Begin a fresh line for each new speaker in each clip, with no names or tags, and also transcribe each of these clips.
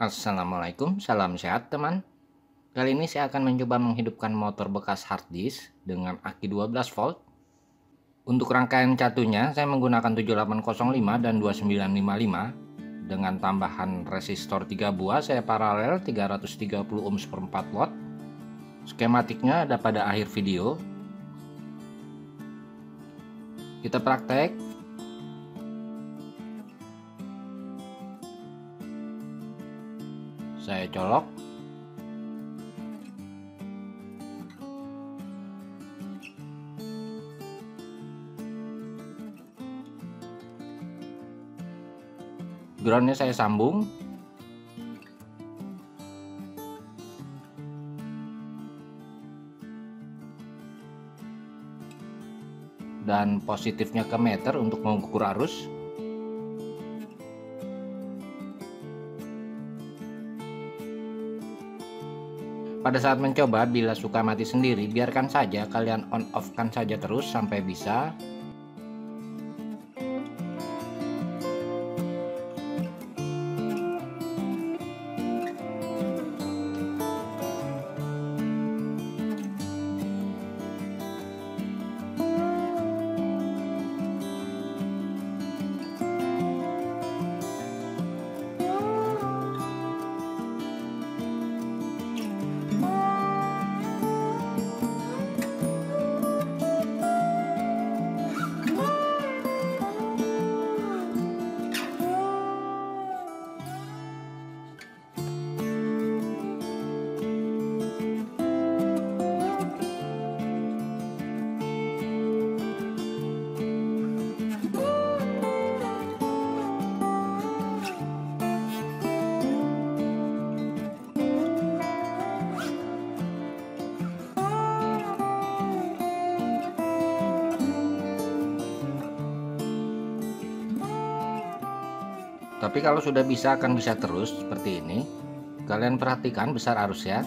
Assalamualaikum, salam sehat teman. Kali ini saya akan mencoba menghidupkan motor bekas hard disk dengan aki 12 volt. Untuk rangkaian catunya saya menggunakan 7805 dan 2955. Dengan tambahan resistor 3 buah saya paralel 330 ohms per 4 watt. Skematiknya ada pada akhir video. Kita praktek. Saya colok. Groundnya saya sambung. Dan positifnya ke meter untuk mengukur arus. Pada saat mencoba, bila suka mati sendiri, biarkan saja, kalian on off kan saja terus sampai bisa. Tapi kalau sudah bisa akan bisa terus seperti ini. Kalian perhatikan besar arusnya.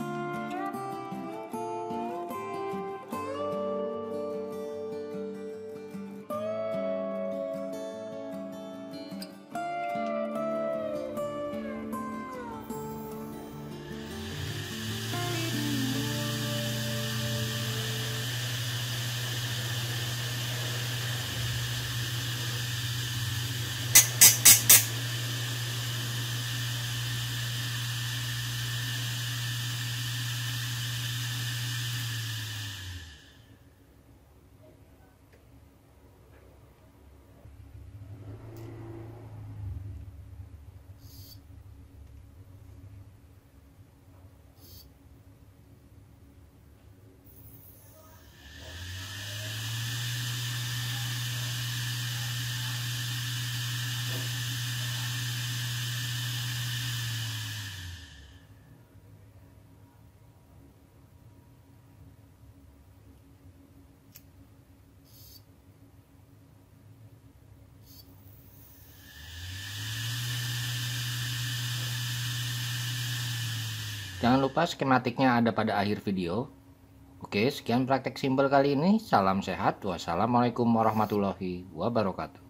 Jangan lupa skematiknya ada pada akhir video. Oke, sekian praktek simpel kali ini. Salam sehat. Wassalamualaikum warahmatullahi wabarakatuh.